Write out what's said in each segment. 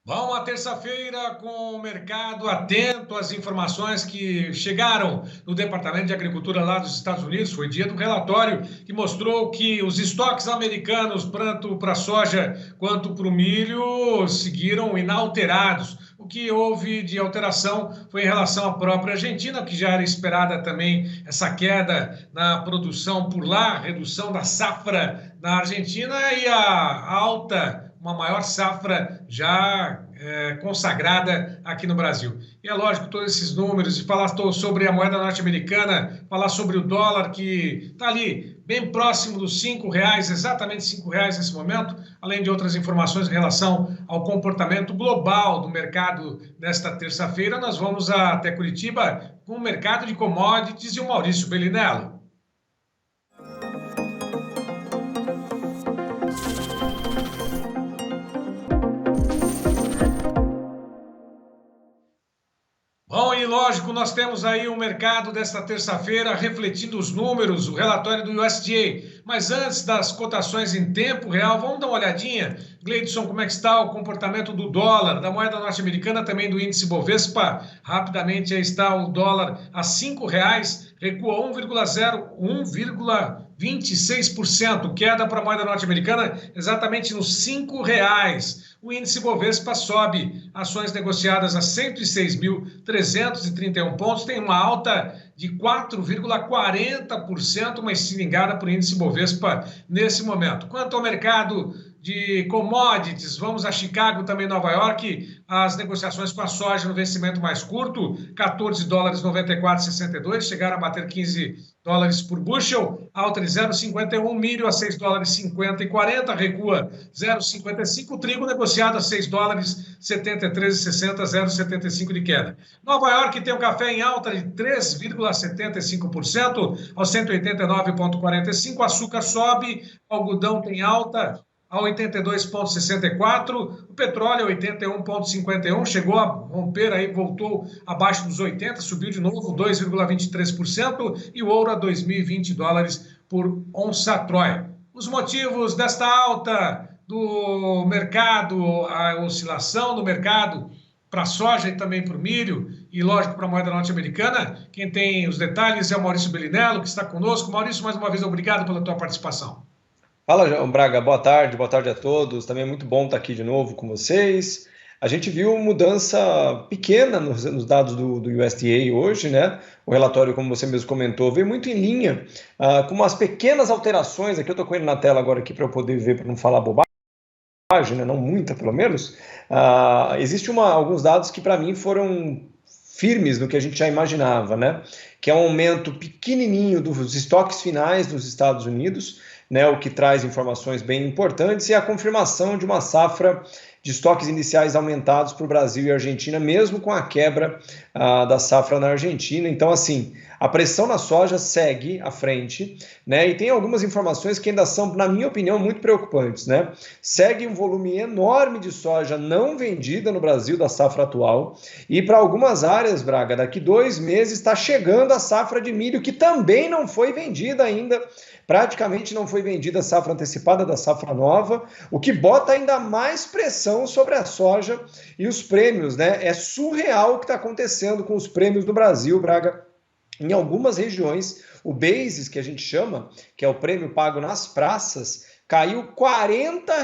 Bom, uma terça-feira com o mercado atento às informações que chegaram no Departamento de Agricultura lá dos Estados Unidos. Foi dia do relatório que mostrou que os estoques americanos, tanto para a soja quanto para o milho, seguiram inalterados. O que houve de alteração foi em relação à própria Argentina, que já era esperada também essa queda na produção por lá, redução da safra na Argentina e a alta, uma maior safra já consagrada aqui no Brasil. E é lógico, todos esses números, e falar sobre a moeda norte-americana, falar sobre o dólar que está ali bem próximo dos R$ 5, exatamente R$ 5 nesse momento, além de outras informações em relação ao comportamento global do mercado nesta terça-feira, nós vamos até Curitiba com o mercado de commodities e o Maurício Bellinello. Bom, e lógico, nós temos aí o mercado desta terça-feira refletindo os números, o relatório do USDA. Mas antes das cotações em tempo real, vamos dar uma olhadinha, Gleidson, como é que está o comportamento do dólar, da moeda norte-americana, também do índice Bovespa. Rapidamente aí está o dólar a R$ 5,00, recua 1,26%, queda para a moeda norte-americana exatamente nos R$ 5,00. O índice Bovespa sobe, ações negociadas a 106.331 pontos, tem uma alta de 4,40%, uma estilingada para o índice Bovespa nesse momento. Quanto ao mercado de commodities, vamos a Chicago, também Nova York, as negociações com a soja no vencimento mais curto, $14,94,62, chegaram a bater $15 por bushel, alta de 0,51, milho a $6,50,40, recua 0,55, trigo negociado a $6,73,60, 0,75 de queda. Nova York tem o café em alta de 3,75% aos 189,45, açúcar sobe, algodão tem alta a 82,64, o petróleo 81,51, chegou a romper aí, voltou abaixo dos 80, subiu de novo 2,23%, e o ouro a $2.020 por onça Troy. Os motivos desta alta do mercado, a oscilação do mercado para a soja e também para o milho, e lógico para a moeda norte-americana, quem tem os detalhes é o Maurício Bellinello, que está conosco. Maurício, mais uma vez, obrigado pela tua participação. Fala, João Braga, boa tarde a todos. Também é muito bom estar aqui de novo com vocês. A gente viu mudança pequena nos dados do USDA hoje, né? O relatório, como você mesmo comentou, veio muito em linha, com umas pequenas alterações. Aqui eu estou com ele na tela agora aqui para eu poder ver, para não falar bobagem, né? Não muita, pelo menos. Existem alguns dados que para mim foram firmes no que a gente já imaginava, né? Que é um aumento pequenininho dos estoques finais nos Estados Unidos, né, o que traz informações bem importantes, e a confirmação de uma safra de estoques iniciais aumentados para o Brasil e Argentina, mesmo com a quebra da safra na Argentina. Então, assim, a pressão na soja segue à frente, né, e tem algumas informações que ainda são, na minha opinião, muito preocupantes, né? Segue um volume enorme de soja não vendida no Brasil da safra atual, e para algumas áreas, Braga, daqui 2 meses está chegando a safra de milho, que também não foi vendida ainda. Praticamente não foi vendida a safra antecipada da safra nova, o que bota ainda mais pressão sobre a soja e os prêmios, né? É surreal o que está acontecendo com os prêmios do Brasil, Braga. Em algumas regiões, o Basis, que a gente chama, que é o prêmio pago nas praças, caiu R$ 40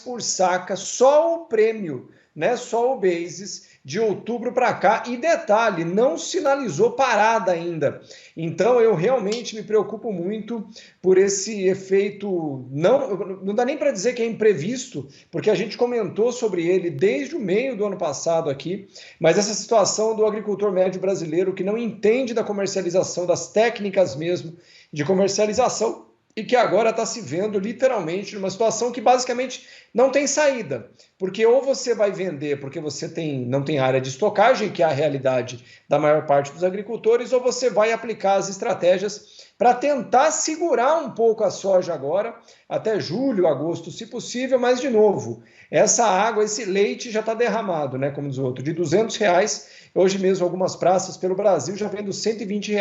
por saca, só o prêmio, né? Só o Basis, de outubro para cá, e detalhe, não sinalizou parada ainda. Então eu realmente me preocupo muito por esse efeito, não dá nem para dizer que é imprevisto, porque a gente comentou sobre ele desde o meio do ano passado aqui, mas essa situação do agricultor médio brasileiro que não entende da comercialização, das técnicas mesmo de comercialização, e que agora está se vendo literalmente numa situação que basicamente não tem saída, porque ou você vai vender porque você não tem área de estocagem, que é a realidade da maior parte dos agricultores, ou você vai aplicar as estratégias para tentar segurar um pouco a soja agora, até julho, agosto, se possível, mas de novo, essa água, esse leite já está derramado, né, como diz o outro, de R$ 200, hoje mesmo algumas praças pelo Brasil já vendo R$ 120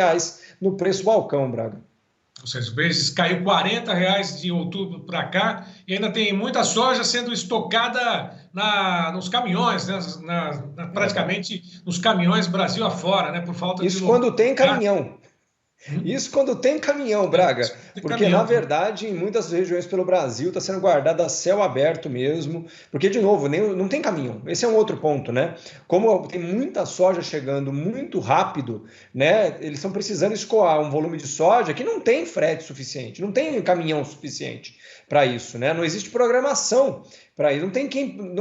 no preço balcão, Braga. Ou seja, o basis caiu R$ 40 de outubro para cá e ainda tem muita soja sendo estocada nos caminhões, né? Praticamente nos caminhões Brasil afora, né? Por falta de Isso lugar. quando tem caminhão. Hum? Isso quando tem caminhão, Braga, Tem porque na caminhão. verdade em muitas regiões pelo Brasil está sendo guardada a céu aberto mesmo, porque de novo, não tem caminhão. Esse é um outro ponto, né? Como tem muita soja chegando muito rápido, né? Eles estão precisando escoar um volume de soja que não tem frete suficiente, não tem caminhão suficiente para isso, né? Não existe programação para isso.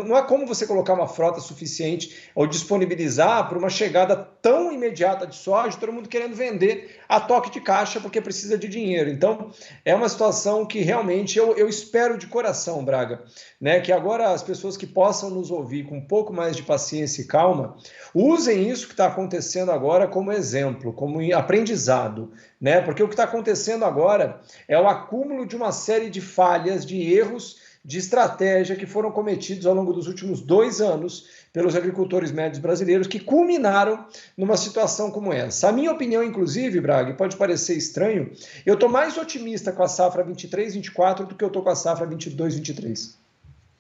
Não é como você colocar uma frota suficiente ou disponibilizar para uma chegada tão imediata de soja, todo mundo querendo vender a toque de caixa porque precisa de dinheiro. Então, é uma situação que realmente eu espero de coração, Braga, né, que agora as pessoas que possam nos ouvir com um pouco mais de paciência e calma, usem isso que está acontecendo agora como exemplo, como aprendizado, né? Porque o que está acontecendo agora é o acúmulo de uma série de falhas, de erros, de estratégia que foram cometidos ao longo dos últimos 2 anos pelos agricultores médios brasileiros, que culminaram numa situação como essa. A minha opinião, inclusive, Braga, pode parecer estranho, eu estou mais otimista com a safra 23-24 do que eu estou com a safra 22-23.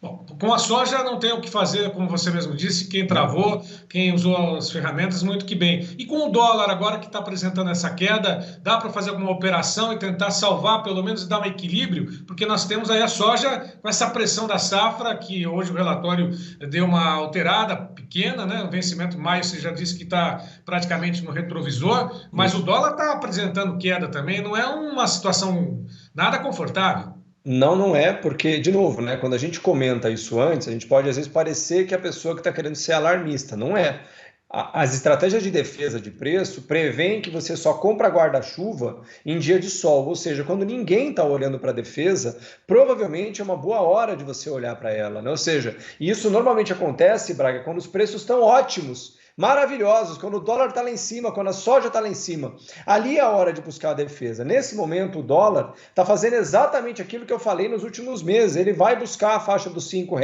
Bom, com a soja não tem o que fazer, como você mesmo disse, quem travou, quem usou as ferramentas, muito que bem. E com o dólar agora que está apresentando essa queda, dá para fazer alguma operação e tentar salvar, pelo menos dar um equilíbrio? Porque nós temos aí a soja com essa pressão da safra, que hoje o relatório deu uma alterada pequena, né? O vencimento em maio, você já disse que está praticamente no retrovisor, mas o dólar está apresentando queda também, não é uma situação nada confortável. Não, não é, porque, de novo, né, quando a gente comenta isso antes, a gente pode às vezes parecer que a pessoa que está querendo ser alarmista. Não é. As estratégias de defesa de preço prevêem que você só compra guarda-chuva em dia de sol, ou seja, quando ninguém está olhando para a defesa, provavelmente é uma boa hora de você olhar para ela, né? Ou seja, isso normalmente acontece, Braga, quando os preços estão ótimos, maravilhosos, quando o dólar está lá em cima, quando a soja está lá em cima. Ali é a hora de buscar a defesa. Nesse momento, o dólar está fazendo exatamente aquilo que eu falei nos últimos meses. Ele vai buscar a faixa dos R$ 5,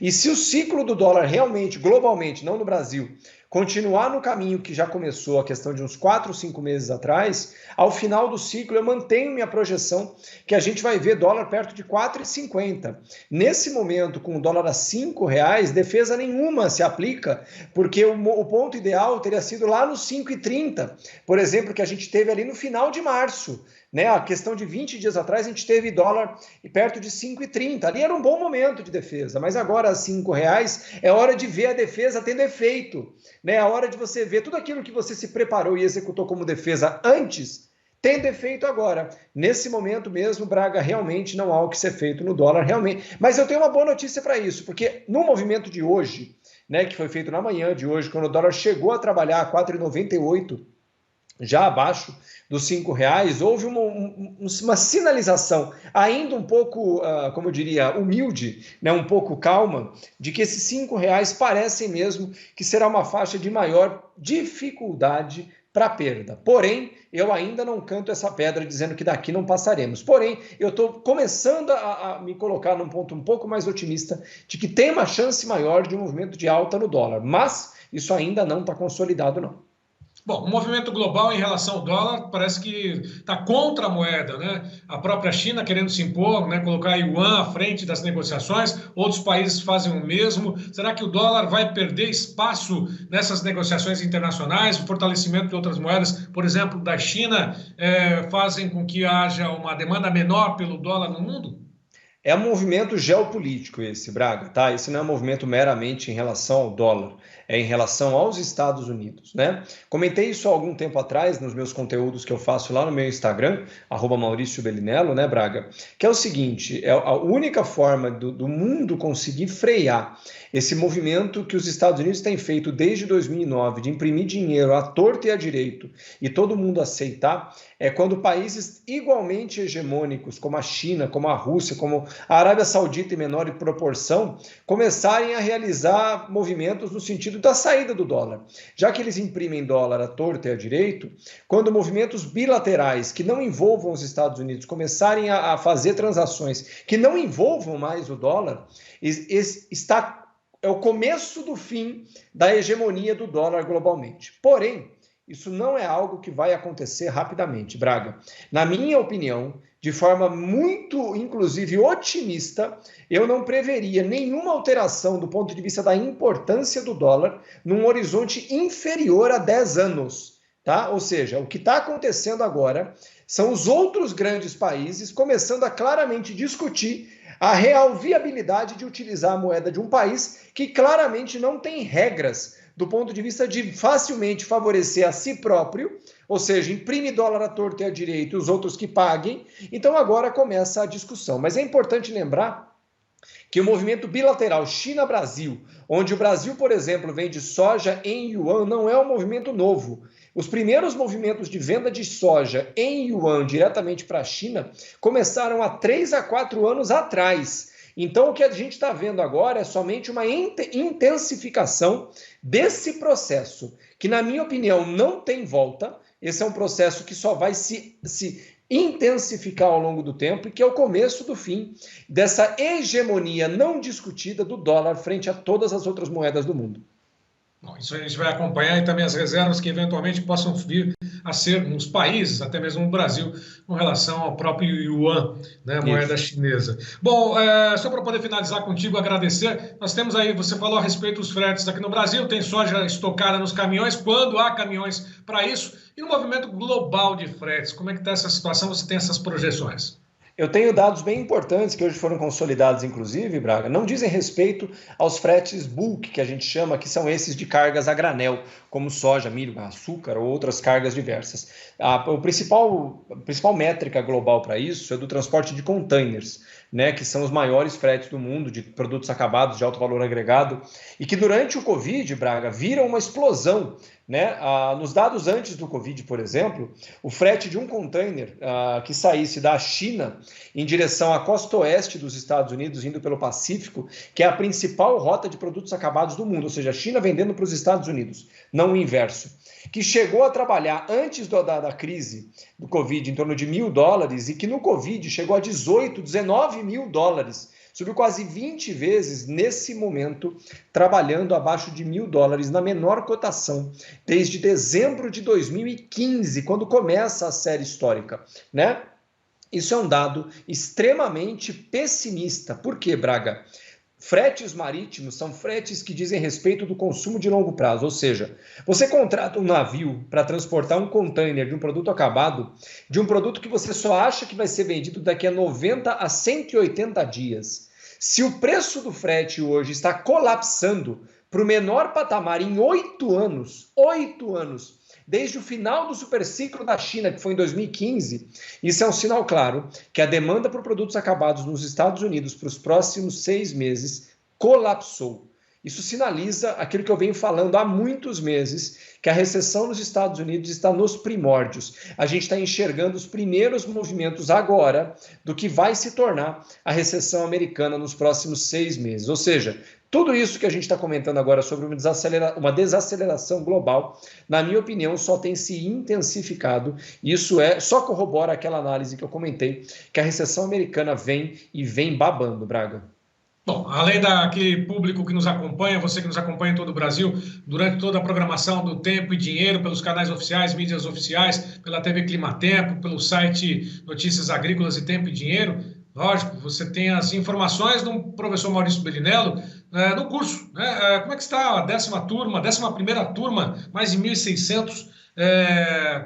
e se o ciclo do dólar realmente, globalmente, não no Brasil, continuar no caminho que já começou, a questão de uns 4 ou 5 meses atrás, ao final do ciclo eu mantenho minha projeção que a gente vai ver dólar perto de 4,50. Nesse momento, com o dólar a R$ 5, defesa nenhuma se aplica, porque o ponto ideal teria sido lá nos 5,30, por exemplo, que a gente teve ali no final de março. Né? A questão de 20 dias atrás, a gente teve dólar perto de 5,30. Ali era um bom momento de defesa, mas agora a R$ 5 é hora de ver a defesa tendo efeito. Né? É a hora de você ver tudo aquilo que você se preparou e executou como defesa antes, tendo efeito agora. Nesse momento mesmo, Braga, realmente não há o que ser feito no dólar, realmente. Mas eu tenho uma boa notícia para isso, porque no movimento de hoje, né, que foi feito na manhã de hoje, quando o dólar chegou a trabalhar a 4,98, já abaixo dos R$ 5, houve uma sinalização ainda um pouco, como eu diria, humilde, né, um pouco calma, de que esses R$ 5 parecem mesmo que será uma faixa de maior dificuldade para perda. Porém, eu ainda não canto essa pedra dizendo que daqui não passaremos. Porém, eu estou começando a me colocar num ponto um pouco mais otimista de que tem uma chance maior de um movimento de alta no dólar. Mas isso ainda não está consolidado, não. Bom, o movimento global em relação ao dólar parece que está contra a moeda, né? A própria China querendo se impor, né? Colocar a yuan à frente das negociações, outros países fazem o mesmo. Será que o dólar vai perder espaço nessas negociações internacionais? O fortalecimento de outras moedas, por exemplo, da China, fazem com que haja uma demanda menor pelo dólar no mundo? É um movimento geopolítico esse, Braga, tá? Esse não é um movimento meramente em relação ao dólar, é em relação aos Estados Unidos, né? Comentei isso há algum tempo atrás nos meus conteúdos que eu faço lá no meu Instagram, Maurício Bellinello, né, Braga? Que é o seguinte, é a única forma do mundo conseguir frear esse movimento que os Estados Unidos têm feito desde 2009, de imprimir dinheiro à torta e à direito, e todo mundo aceitar, é quando países igualmente hegemônicos, como a China, como a Rússia, como a Arábia Saudita em menor proporção, começarem a realizar movimentos no sentido da saída do dólar. Já que eles imprimem dólar à torta e à direito, quando movimentos bilaterais que não envolvam os Estados Unidos começarem a fazer transações que não envolvam mais o dólar, é o começo do fim da hegemonia do dólar globalmente. Porém, Isso não é algo que vai acontecer rapidamente, Braga. Na minha opinião, de forma muito, inclusive, otimista, eu não preveria nenhuma alteração do ponto de vista da importância do dólar num horizonte inferior a 10 anos. Tá? Ou seja, o que está acontecendo agora são os outros grandes países começando a claramente discutir a real viabilidade de utilizar a moeda de um país que claramente não tem regras do ponto de vista de facilmente favorecer a si próprio, ou seja, imprime dólar à torto e à direita e os outros que paguem. Então agora começa a discussão. Mas é importante lembrar que o movimento bilateral China-Brasil, onde o Brasil, por exemplo, vende soja em yuan, não é um movimento novo. Os primeiros movimentos de venda de soja em yuan diretamente para a China começaram há 3 a 4 anos atrás. Então, o que a gente está vendo agora é somente uma intensificação desse processo, que, na minha opinião, não tem volta. Esse é um processo que só vai se intensificar ao longo do tempo e que é o começo do fim dessa hegemonia não discutida do dólar frente a todas as outras moedas do mundo. Bom, isso a gente vai acompanhar e também as reservas que eventualmente possam vir a ser nos países, até mesmo no Brasil, com relação ao próprio yuan, né, moeda chinesa. Bom, só para poder finalizar contigo, agradecer, nós temos aí, você falou a respeito dos fretes aqui no Brasil, tem soja estocada nos caminhões, quando há caminhões para isso, e no movimento global de fretes, como é que está essa situação, você tem essas projeções? Eu tenho dados bem importantes que hoje foram consolidados, inclusive, Braga, não dizem respeito aos fretes bulk, que a gente chama, que são esses de cargas a granel, como soja, milho, açúcar ou outras cargas diversas. A principal métrica global para isso é do transporte de containers, né, que são os maiores fretes do mundo de produtos acabados de alto valor agregado, e que durante o Covid, Braga, viram uma explosão. Né? Nos dados antes do Covid, por exemplo, o frete de um container que saísse da China em direção à costa oeste dos Estados Unidos, indo pelo Pacífico, que é a principal rota de produtos acabados do mundo, ou seja, a China vendendo para os Estados Unidos, não o inverso, que chegou a trabalhar antes da crise do Covid em torno de $1.000 e que no Covid chegou a 18, 19 mil dólares. Subiu quase 20 vezes nesse momento, trabalhando abaixo de $1.000, na menor cotação, desde dezembro de 2015, quando começa a série histórica, né? Isso é um dado extremamente pessimista. Por quê, Braga? Fretes marítimos são fretes que dizem respeito do consumo de longo prazo, ou seja, você contrata um navio para transportar um container de um produto acabado, de um produto que você só acha que vai ser vendido daqui a 90 a 180 dias. Se o preço do frete hoje está colapsando para o menor patamar em 8 anos, desde o final do superciclo da China, que foi em 2015, isso é um sinal claro que a demanda por produtos acabados nos Estados Unidos para os próximos 6 meses colapsou. Isso sinaliza aquilo que eu venho falando há muitos meses, que a recessão nos Estados Unidos está nos primórdios. A gente está enxergando os primeiros movimentos agora do que vai se tornar a recessão americana nos próximos 6 meses. Ou seja, tudo isso que a gente está comentando agora sobre uma desaceleração global, na minha opinião, só tem se intensificado. Isso só corrobora aquela análise que eu comentei, que a recessão americana vem e vem babando, Braga. Bom, além daquele público que nos acompanha, você que nos acompanha em todo o Brasil, durante toda a programação do Tempo e Dinheiro, pelos canais oficiais, mídias oficiais, pela TV Climatempo, pelo site Notícias Agrícolas e Tempo e Dinheiro, lógico, você tem as informações do professor Maurício Bellinello no curso. Né? Como é que está a 11ª turma, mais de 1.600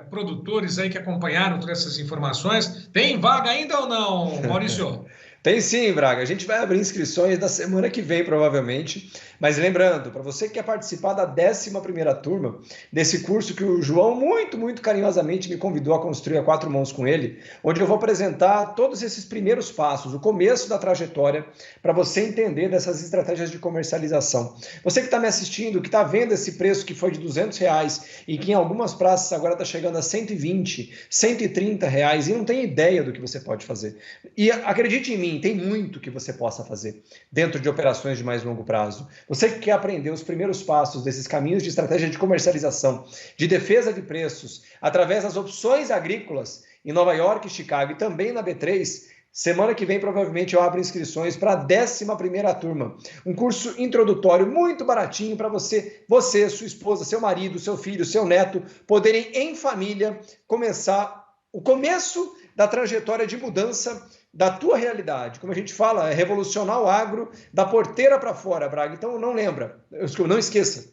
produtores aí que acompanharam todas essas informações. Tem vaga ainda ou não, Maurício? Tem sim, Braga. A gente vai abrir inscrições na semana que vem, provavelmente. Mas lembrando, para você que quer participar da 11ª turma, desse curso que o João muito carinhosamente me convidou a construir a 4 mãos com ele, onde eu vou apresentar todos esses primeiros passos, o começo da trajetória, para você entender dessas estratégias de comercialização. Você que está me assistindo, que está vendo esse preço que foi de R$200 e que em algumas praças agora está chegando a 120, 130 reais e não tem ideia do que você pode fazer. E acredite em mim, tem muito que você possa fazer dentro de operações de mais longo prazo. Você que quer aprender os primeiros passos desses caminhos de estratégia de comercialização, de defesa de preços, através das opções agrícolas em Nova York, Chicago e também na B3, Semana que vem, provavelmente, eu abro inscrições para a 11ª turma. Um curso introdutório muito baratinho para você, sua esposa, seu marido, seu filho, seu neto, poderem, em família, começar o começo da trajetória de mudança da tua realidade. Como a gente fala, é revolucionar o agro da porteira para fora, Braga. Então, não esqueça,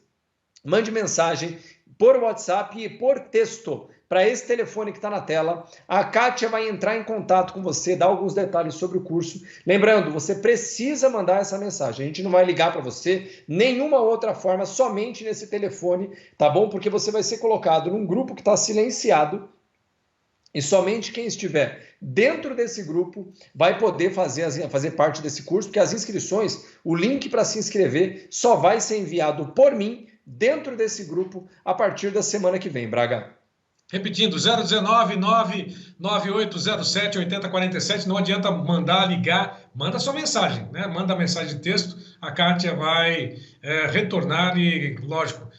mande mensagem por WhatsApp e por texto para esse telefone que está na tela. A Kátia vai entrar em contato com você, dar alguns detalhes sobre o curso. Lembrando, você precisa mandar essa mensagem. A gente não vai ligar para você, nenhuma outra forma, somente nesse telefone, tá bom? Porque você vai ser colocado num grupo que está silenciado e somente quem estiver dentro desse grupo vai poder fazer parte desse curso, porque as inscrições, o link para se inscrever só vai ser enviado por mim dentro desse grupo a partir da semana que vem, Braga. Repetindo, 019-9807-8047. Não adianta mandar, ligar, manda sua mensagem, né? Manda mensagem de texto, a Kátia vai retornar e, lógico,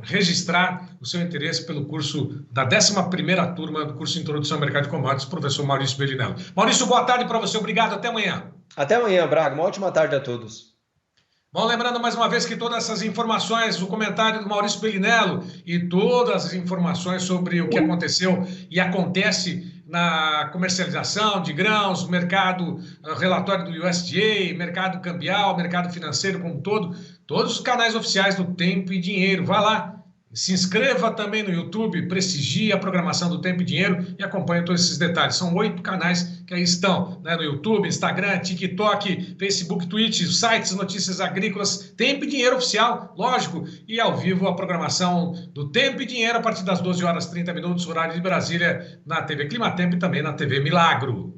registrar o seu interesse pelo curso da 11ª turma do curso Introdução ao Mercado de Commodities, professor Maurício Bellinello. Maurício, boa tarde para você, obrigado, até amanhã. Até amanhã, Braga, uma ótima tarde a todos. Bom, lembrando mais uma vez que todas essas informações, o comentário do Maurício Bellinello e todas as informações sobre o que aconteceu e acontece na comercialização de grãos, mercado, relatório do USDA, mercado cambial, mercado financeiro como um todo, todos os canais oficiais do Tempo e Dinheiro. Vá lá, se inscreva também no YouTube, prestigie a programação do Tempo e Dinheiro e acompanhe todos esses detalhes. São 8 canais que aí estão, né, no YouTube, Instagram, TikTok, Facebook, Twitch, sites, notícias agrícolas, Tempo e Dinheiro oficial, lógico, e ao vivo a programação do Tempo e Dinheiro a partir das 12h30, horário de Brasília, na TV Climatempo e também na TV Milagro.